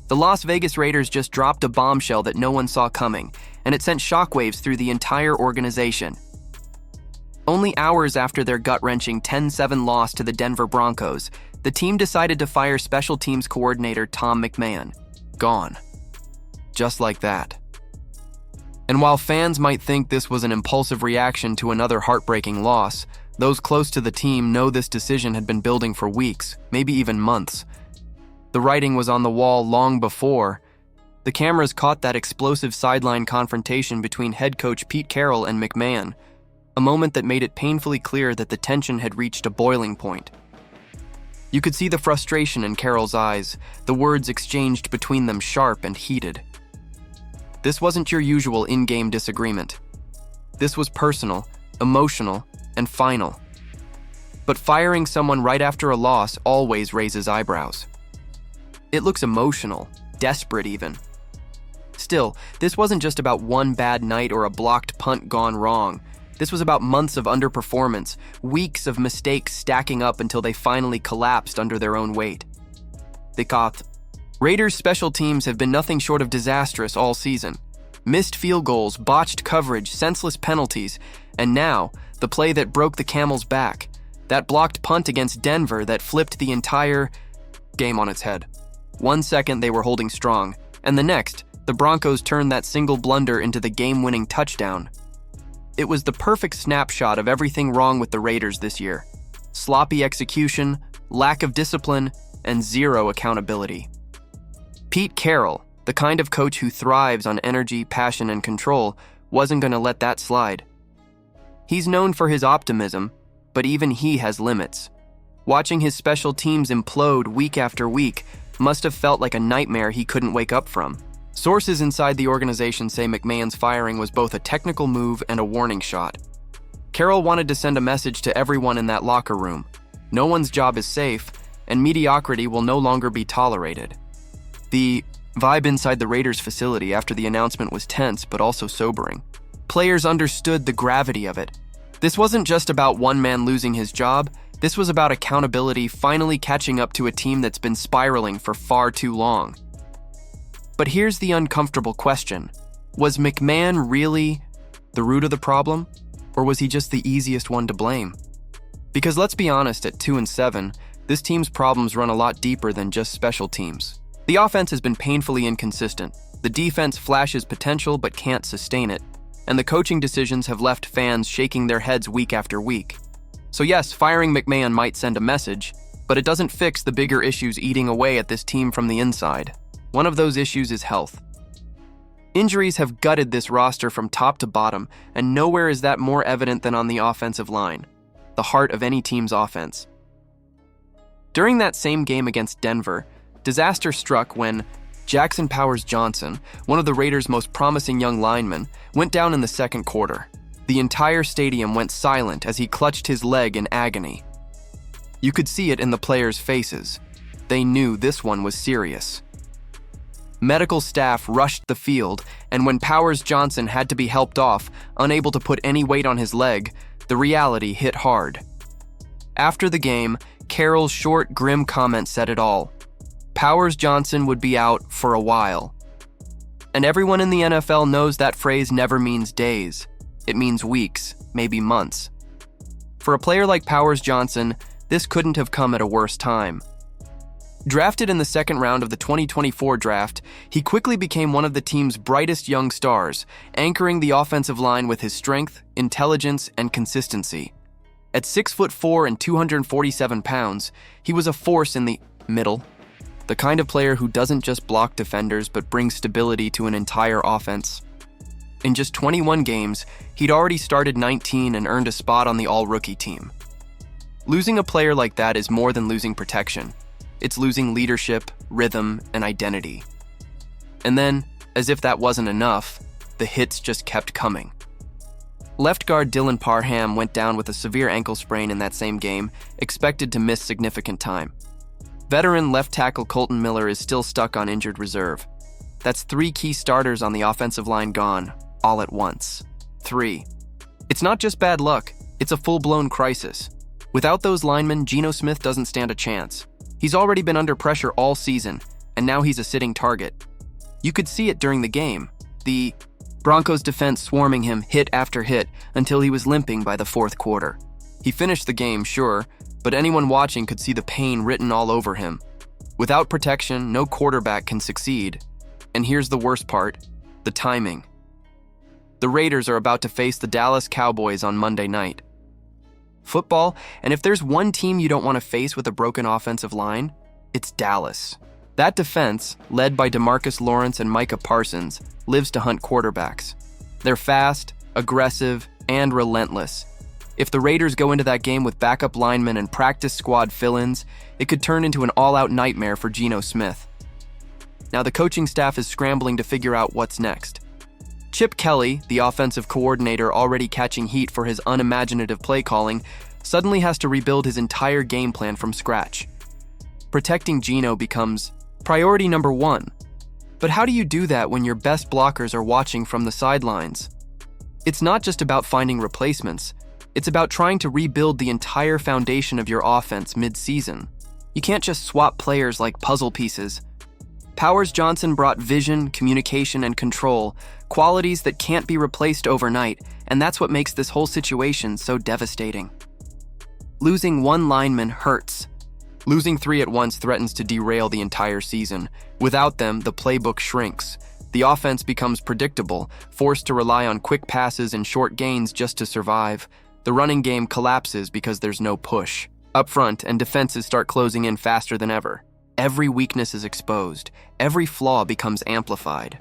The Las Vegas Raiders just dropped a bombshell that no one saw coming, and it sent shockwaves through the entire organization. Only hours after their gut-wrenching 10-7 loss to the Denver Broncos, the team decided to fire special teams coordinator Tom McMahon. Gone. Just like that. And while fans might think this was an impulsive reaction to another heartbreaking loss, those close to the team know this decision had been building for weeks, maybe even months. The writing was on the wall long before. The cameras caught that explosive sideline confrontation between head coach Pete Carroll and McMahon, a moment that made it painfully clear that the tension had reached a boiling point. You could see the frustration in Carroll's eyes, the words exchanged between them sharp and heated. This wasn't your usual in-game disagreement. This was personal, emotional, and final. But firing someone right after a loss always raises eyebrows. It looks emotional, desperate even. Still, this wasn't just about one bad night or a blocked punt gone wrong. This was about months of underperformance, weeks of mistakes stacking up until they finally collapsed under their own weight. Raiders' special teams have been nothing short of disastrous all season. Missed field goals, botched coverage, senseless penalties, and now, the play that broke the camel's back. That blocked punt against Denver that flipped the entire game on its head. 1 second they were holding strong, and the next, the Broncos turned that single blunder into the game-winning touchdown. It was the perfect snapshot of everything wrong with the Raiders this year. Sloppy execution, lack of discipline, and zero accountability. Pete Carroll, the kind of coach who thrives on energy, passion, and control, wasn't going to let that slide. He's known for his optimism, but even he has limits. Watching his special teams implode week after week must have felt like a nightmare he couldn't wake up from. Sources inside the organization say McMahon's firing was both a technical move and a warning shot. Carroll wanted to send a message to everyone in that locker room. No one's job is safe, and mediocrity will no longer be tolerated. The vibe inside the Raiders facility after the announcement was tense but also sobering. Players understood the gravity of it. This wasn't just about one man losing his job. This was about accountability finally catching up to a team that's been spiraling for far too long. But here's the uncomfortable question. Was McMahon really the root of the problem? Or was he just the easiest one to blame? Because let's be honest, at 2-7, this team's problems run a lot deeper than just special teams. The offense has been painfully inconsistent. The defense flashes potential but can't sustain it. And the coaching decisions have left fans shaking their heads week after week. So yes, firing McMahon might send a message, but it doesn't fix the bigger issues eating away at this team from the inside. One of those issues is health. Injuries have gutted this roster from top to bottom, and nowhere is that more evident than on the offensive line, the heart of any team's offense. During that same game against Denver, disaster struck when Jackson Powers-Johnson, one of the Raiders' most promising young linemen, went down in the second quarter. The entire stadium went silent as he clutched his leg in agony. You could see it in the players' faces. They knew this one was serious. Medical staff rushed the field, and when Powers-Johnson had to be helped off, unable to put any weight on his leg, the reality hit hard. After the game, Carroll's short, grim comment said it all. Powers-Johnson would be out for a while. And everyone in the NFL knows that phrase never means days. It means weeks, maybe months. For a player like Powers-Johnson, this couldn't have come at a worse time. Drafted in the second round of the 2024 draft, he quickly became one of the team's brightest young stars, anchoring the offensive line with his strength, intelligence, and consistency. At 6'4" and 247 pounds, he was a force in the middle, the kind of player who doesn't just block defenders but brings stability to an entire offense. In just 21 games, he'd already started 19 and earned a spot on the all-rookie team. Losing a player like that is more than losing protection. It's losing leadership, rhythm, and identity. And then, as if that wasn't enough, the hits just kept coming. Left guard Dylan Parham went down with a severe ankle sprain in that same game, expected to miss significant time. Veteran left tackle Colton Miller is still stuck on injured reserve. That's 3 key starters on the offensive line gone, all at once. 3. It's not just bad luck, it's a full-blown crisis. Without those linemen, Geno Smith doesn't stand a chance. He's already been under pressure all season, and now he's a sitting target. You could see it during the game. The Broncos defense swarming him hit after hit until he was limping by the fourth quarter. He finished the game, sure, but anyone watching could see the pain written all over him. Without protection, no quarterback can succeed. And here's the worst part, the timing. The Raiders are about to face the Dallas Cowboys on Monday night. Football, and if there's one team you don't want to face with a broken offensive line, it's Dallas. That defense, led by DeMarcus Lawrence and Micah Parsons, lives to hunt quarterbacks. They're fast, aggressive, and relentless. If the Raiders go into that game with backup linemen and practice squad fill-ins, it could turn into an all-out nightmare for Geno Smith. Now the coaching staff is scrambling to figure out what's next. Chip Kelly, the offensive coordinator already catching heat for his unimaginative play calling, suddenly has to rebuild his entire game plan from scratch. Protecting Geno becomes priority number one. But how do you do that when your best blockers are watching from the sidelines? It's not just about finding replacements. It's about trying to rebuild the entire foundation of your offense mid-season. You can't just swap players like puzzle pieces. Powers Johnson brought vision, communication, and control, qualities that can't be replaced overnight, and that's what makes this whole situation so devastating. Losing one lineman hurts. Losing three at once threatens to derail the entire season. Without them, the playbook shrinks. The offense becomes predictable, forced to rely on quick passes and short gains just to survive. The running game collapses because there's no push. Up front, and defenses start closing in faster than ever. Every weakness is exposed. Every flaw becomes amplified.